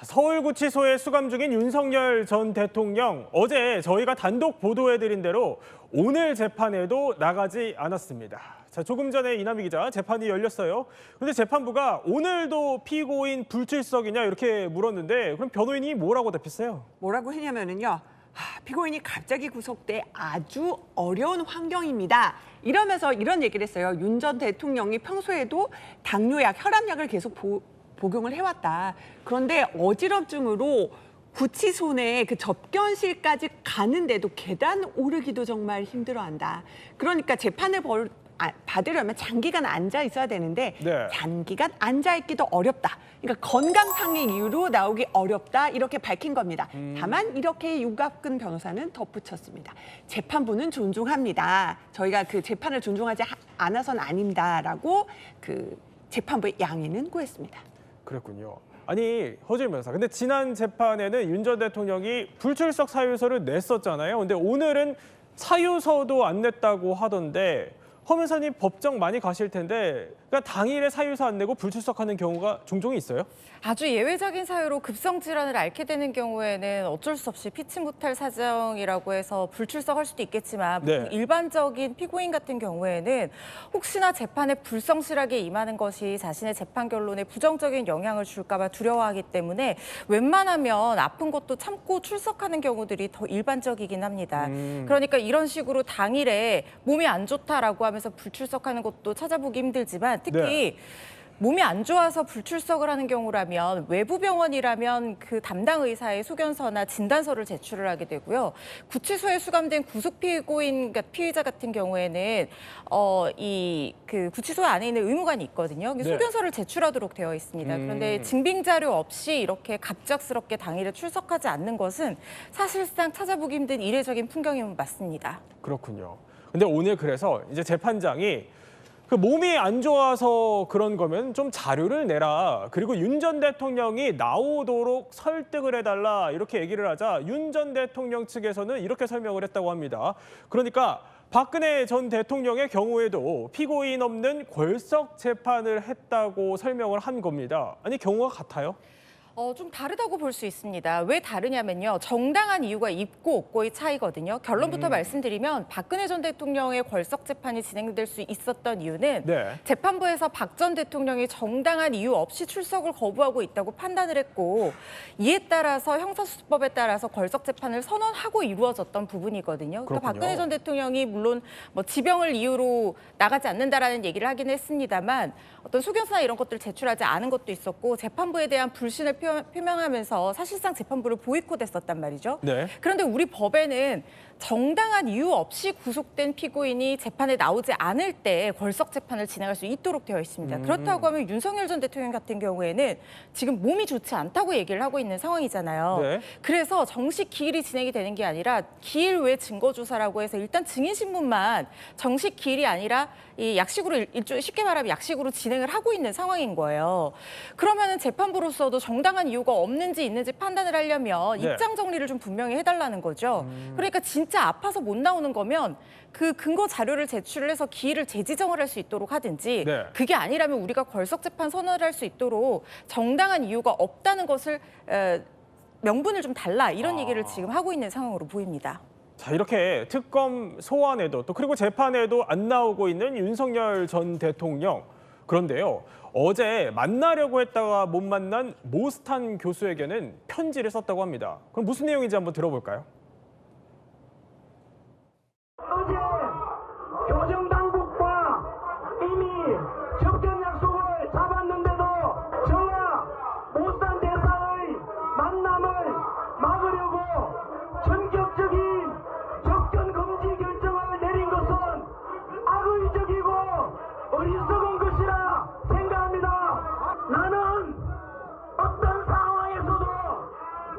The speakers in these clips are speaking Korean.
서울구치소에 수감 중인 윤석열 전 대통령, 어제 저희가 단독 보도해드린 대로 오늘 재판에도 나가지 않았습니다. 자, 조금 전에 이남희 기자, 재판이 열렸어요. 그런데 재판부가 오늘도 피고인 불출석이냐 이렇게 물었는데, 그럼 변호인이 뭐라고 답했어요? 뭐라고 했냐면요. 피고인이 갑자기 구속돼 아주 어려운 환경입니다. 이러면서 이런 얘기를 했어요. 윤 전 대통령이 평소에도 당뇨약, 혈압약을 계속 복용을 해왔다. 그런데 어지럼증으로 구치소 내 그 접견실까지 가는데도 계단 오르기도 정말 힘들어한다. 그러니까 재판을 받으려면 장기간 앉아 있어야 되는데 네. 장기간 앉아 있기도 어렵다. 그러니까 건강상의 이유로 나오기 어렵다. 이렇게 밝힌 겁니다. 다만 이렇게 유갑근 변호사는 덧붙였습니다. 재판부는 존중합니다. 저희가 그 재판을 존중하지 않아서는 아닙니다라고 그 재판부의 양해는 구했습니다. 그랬군요. 아니, 허재일 변호사, 근데 지난 재판에는 윤 전 대통령이 불출석 사유서를 냈었잖아요. 근데 오늘은 사유서도 안 냈다고 하던데, 허 변호사님 법정 많이 가실 텐데, 그러니까 당일에 사유서 안 내고 불출석하는 경우가 종종 있어요? 아주 예외적인 사유로 급성 질환을 앓게 되는 경우에는 어쩔 수 없이 피치 못할 사정이라고 해서 불출석할 수도 있겠지만, 네. 일반적인 피고인 같은 경우에는 혹시나 재판에 불성실하게 임하는 것이 자신의 재판 결론에 부정적인 영향을 줄까 봐 두려워하기 때문에 웬만하면 아픈 것도 참고 출석하는 경우들이 더 일반적이긴 합니다. 그러니까 이런 식으로 당일에 몸이 안 좋다라고 하면서 불출석하는 것도 찾아보기 힘들지만, 특히 네. 몸이 안 좋아서 불출석을 하는 경우라면 외부 병원이라면 그 담당 의사의 소견서나 진단서를 제출을 하게 되고요. 구치소에 수감된 구속 피고인, 피의자 같은 경우에는 이 그 구치소 안에 있는 의무관이 있거든요. 네. 소견서를 제출하도록 되어 있습니다. 그런데 증빙 자료 없이 이렇게 갑작스럽게 당일에 출석하지 않는 것은 사실상 찾아보기 힘든 이례적인 풍경임은 맞습니다. 그렇군요. 근데 오늘 그래서 이제 재판장이 그 몸이 안 좋아서 그런 거면 좀 자료를 내라. 그리고 윤 전 대통령이 나오도록 설득을 해달라. 이렇게 얘기를 하자 윤 전 대통령 측에서는 이렇게 설명을 했다고 합니다. 그러니까 박근혜 전 대통령의 경우에도 피고인 없는 궐석 재판을 했다고 설명을 한 겁니다. 아니, 경우가 같아요? 좀 다르다고 볼 수 있습니다. 왜 다르냐면요. 정당한 이유가 있고 없고의 차이거든요. 결론부터 말씀드리면 박근혜 전 대통령의 궐석 재판이 진행될 수 있었던 이유는 네. 재판부에서 박 전 대통령이 정당한 이유 없이 출석을 거부하고 있다고 판단을 했고, 이에 따라서 형사수법에 따라서 궐석 재판을 선언하고 이루어졌던 부분이거든요. 그러니까 그렇군요. 박근혜 전 대통령이 물론 뭐 지병을 이유로 나가지 않는다라는 얘기를 하긴 했습니다만, 어떤 소견서나 이런 것들을 제출하지 않은 것도 있었고, 재판부에 대한 불신을 표명하면서 사실상 재판부를 보이콧했었단 말이죠. 네. 그런데 우리 법에는 정당한 이유 없이 구속된 피고인이 재판에 나오지 않을 때 궐석 재판을 진행할 수 있도록 되어 있습니다. 그렇다고 하면 윤석열 전 대통령 같은 경우에는 지금 몸이 좋지 않다고 얘기를 하고 있는 상황이잖아요. 네. 그래서 정식 기일이 진행이 되는 게 아니라 기일 외 증거조사라고 해서 일단 증인신문만 정식 기일이 아니라 이 약식으로 쉽게 말하면 약식으로 진행을 하고 있는 상황인 거예요. 그러면은 재판부로서도 정당한 이유가 없는지 있는지 판단을 하려면 네. 입장 정리를 좀 분명히 해달라는 거죠. 그러니까 진짜 아파서 못 나오는 거면 그 근거 자료를 제출을 해서 기일을 재지정을 할 수 있도록 하든지, 네. 그게 아니라면 우리가 궐석 재판 선언을 할 수 있도록 정당한 이유가 없다는 것을 명분을 좀 달라, 이런 얘기를 지금 하고 있는 상황으로 보입니다. 자, 이렇게 특검 소환에도 또 그리고 재판에도 안 나오고 있는 윤석열 전 대통령. 그런데요, 어제 만나려고 했다가 못 만난 모스탄 교수에게는 편지를 썼다고 합니다. 그럼 무슨 내용인지 한번 들어볼까요? 어제 교정당국과 이미 접견 약속을 잡았는데도 저와 모스탄 대사의 만남을 막으려고 전격적인 접견 금지 결정을 내린 것은 악의적이고 어리석은 것이라 생각합니다. 나는 어떤 상황에서도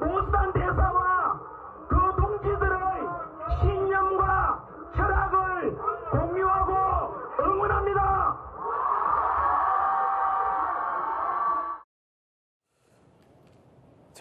모스탄 대사와 그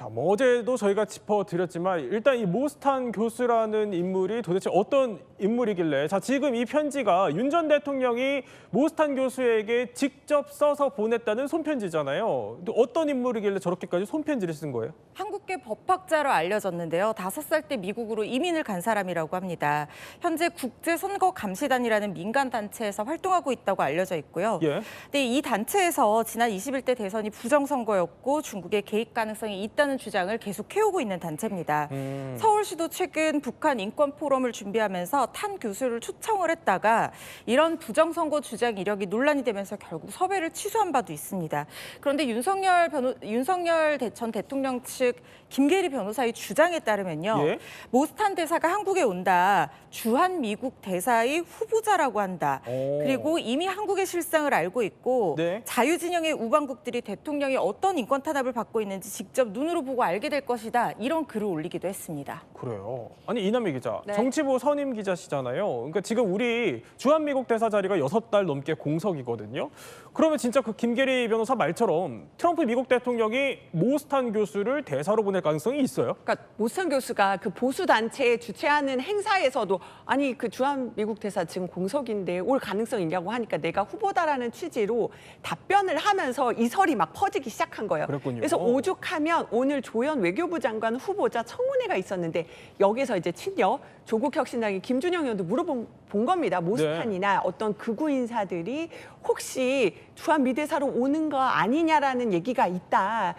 자, 뭐 어제도 저희가 짚어드렸지만 일단 이 모스탄 교수라는 인물이 도대체 어떤 인물이길래 자 지금 이 편지가 윤 전 대통령이 모스탄 교수에게 직접 써서 보냈다는 손편지잖아요. 또 어떤 인물이길래 저렇게까지 손편지를 쓴 거예요? 한국계 법학자로 알려졌는데요. 5살 때 미국으로 이민을 간 사람이라고 합니다. 현재 국제선거감시단이라는 민간단체에서 활동하고 있다고 알려져 있고요. 예. 근데 이 단체에서 지난 21대 대선이 부정선거였고 중국의 개입 가능성이 있다는 주장을 계속 해오고 있는 단체입니다. 서울시도 최근 북한 인권 포럼을 준비하면서 탄 교수를 초청을 했다가 이런 부정선거 주장 이력이 논란이 되면서 결국 섭외를 취소한 바도 있습니다. 그런데 윤석열 전 대통령 측 김계리 변호사의 주장에 따르면요. 예? 모스탄 대사가 한국에 온다. 주한 미국 대사의 후보자라고 한다. 오. 그리고 이미 한국의 실상을 알고 있고 네. 자유진영의 우방국들이 대통령이 어떤 인권 탄압을 받고 있는지 직접 눈으로 보고 알게 될 것이다. 이런 글을 올리기도 했습니다. 그래요. 아니 이남희 기자, 네. 정치부 선임 기자시잖아요. 그러니까 지금 우리 주한미국 대사 자리가 6달 넘게 공석이거든요. 그러면 진짜 그 김계리 변호사 말처럼 트럼프 미국 대통령이 모스탄 교수를 대사로 보낼 가능성이 있어요? 그러니까 모스탄 교수가 그 보수 단체에 주최하는 행사에서도 아니 그 주한 미국 대사 지금 공석인데 올 가능성 있냐고 하니까 내가 후보다라는 취지로 답변을 하면서 이 설이 막 퍼지기 시작한 거예요. 그랬군요. 그래서 오죽하면 오늘 조현 외교부 장관 후보자 청문회가 있었는데 여기서 이제 친여 조국 혁신당의 김준영 의원도 물어본 겁니다. 모스탄이나 어떤 극우 인사들이 혹시 주한 미대사로 오는 거 아니냐라는 얘기가 있다.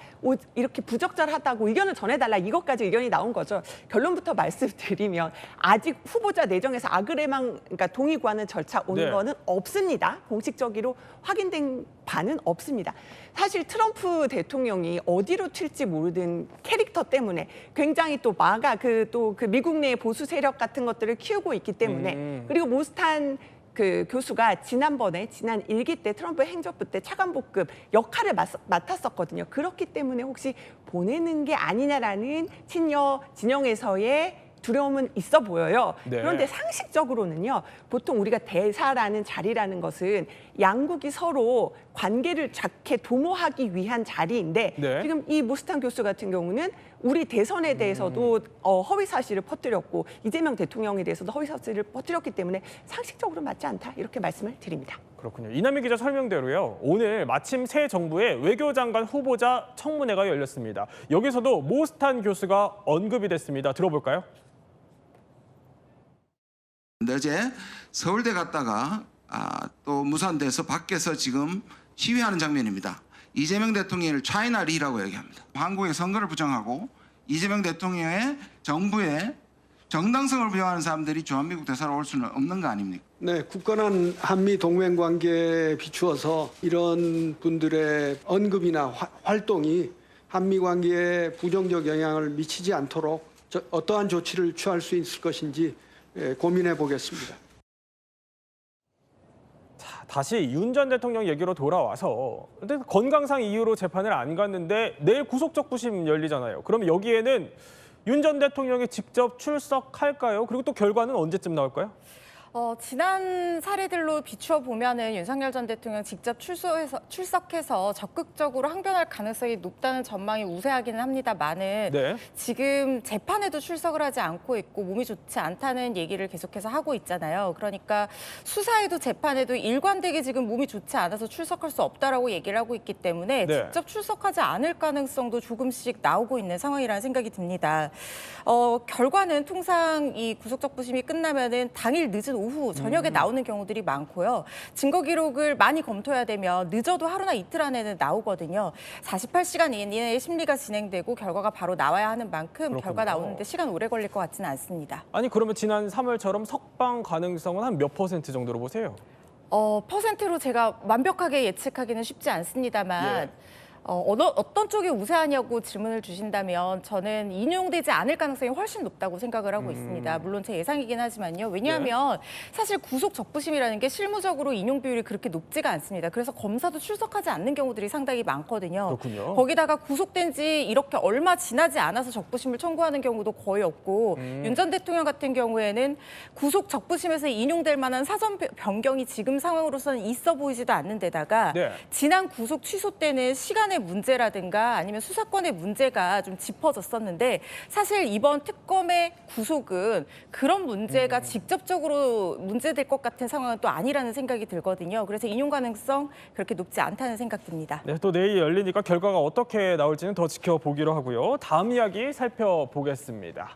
이렇게 부적절하다고 의견을 전해달라. 이것까지 의견이 나온 거죠. 결론부터 말씀드리면 아직 후보자 내정에서 아그레망 그러니까 동의 구하는 절차 오는 네. 거는 없습니다. 공식적으로 확인된 바는 없습니다. 사실 트럼프 대통령이 어디로 튈지 모르는 캐릭터 때문에 굉장히 또 마가 그 미국 내 보수 세력 같은 것들을 키우고 있기 때문에 그리고 모스탄 그 교수가 지난 1기 때 트럼프 행정부 때 차관복급 역할을 맡았었거든요. 그렇기 때문에 혹시 보내는 게 아니냐라는 친여 진영에서의 두려움은 있어 보여요. 네. 그런데 상식적으로는요. 보통 우리가 대사라는 자리라는 것은 양국이 서로 관계를 좋게 도모하기 위한 자리인데 네. 지금 이 모스탄 교수 같은 경우는 우리 대선에 대해서도 허위 사실을 퍼뜨렸고 이재명 대통령에 대해서도 허위 사실을 퍼뜨렸기 때문에 상식적으로 맞지 않다 이렇게 말씀을 드립니다. 그렇군요. 이남희 기자 설명대로요. 오늘 마침 새 정부의 외교장관 후보자 청문회가 열렸습니다. 여기서도 모스탄 교수가 언급이 됐습니다. 들어볼까요? 어제 서울대 갔다가 또 무산돼서 밖에서 지금 시위하는 장면입니다. 이재명 대통령을 차이나 리라고 얘기합니다. 한국의 선거를 부정하고 이재명 대통령의 정부의 정당성을 부정하는 사람들이 주한미국 대사로 올 수는 없는 거 아닙니까? 네, 굳건한 한미 동맹 관계에 비추어서 이런 분들의 언급이나 활동이 한미 관계에 부정적 영향을 미치지 않도록 어떠한 조치를 취할 수 있을 것인지 고민해 보겠습니다. 자, 다시 윤 전 대통령 얘기로 돌아와서 근데 건강상 이유로 재판을 안 갔는데 내일 구속적부심 열리잖아요. 그럼 여기에는 윤 전 대통령이 직접 출석할까요? 그리고 또 결과는 언제쯤 나올까요? 지난 사례들로 비추어 보면은 윤석열 전 대통령 직접 출석해서 적극적으로 항변할 가능성이 높다는 전망이 우세하기는 합니다만은 네. 지금 재판에도 출석을 하지 않고 있고 몸이 좋지 않다는 얘기를 계속해서 하고 있잖아요. 그러니까 수사에도 재판에도 일관되게 지금 몸이 좋지 않아서 출석할 수 없다라고 얘기를 하고 있기 때문에 네. 직접 출석하지 않을 가능성도 조금씩 나오고 있는 상황이라는 생각이 듭니다. 결과는 통상 이 구속적부심이 끝나면은 당일 늦은 오후 저녁에 나오는 경우들이 많고요. 증거 기록을 많이 검토해야 되면 늦어도 하루나 이틀 안에는 나오거든요. 48시간 이내에 심리가 진행되고 결과가 바로 나와야 하는 만큼 그렇군요. 결과 나오는데 시간 오래 걸릴 것 같지는 않습니다. 아니 그러면 지난 3월처럼 석방 가능성은 한 몇 % 정도로 보세요? 퍼센트로 제가 완벽하게 예측하기는 쉽지 않습니다만 어떤 쪽이 우세하냐고 질문을 주신다면 저는 인용되지 않을 가능성이 훨씬 높다고 생각을 하고 있습니다. 물론 제 예상이긴 하지만요. 왜냐하면 사실 구속 적부심이라는 게 실무적으로 인용 비율이 그렇게 높지가 않습니다. 그래서 검사도 출석하지 않는 경우들이 상당히 많거든요. 그렇군요. 거기다가 구속된 지 이렇게 얼마 지나지 않아서 적부심을 청구하는 경우도 거의 없고 윤 전 대통령 같은 경우에는 구속 적부심에서 인용될 만한 사전 변경이 지금 상황으로서는 있어 보이지도 않는 데다가 네. 지난 구속 취소 때는 시간을 수사관의 문제라든가 아니면 수사권의 문제가 좀 짚어졌었는데 사실 이번 특검의 구속은 그런 문제가 직접적으로 문제될 것 같은 상황은 또 아니라는 생각이 들거든요. 그래서 인용 가능성 그렇게 높지 않다는 생각 듭니다. 네, 또 내일 열리니까 결과가 어떻게 나올지는 더 지켜보기로 하고요. 다음 이야기 살펴보겠습니다.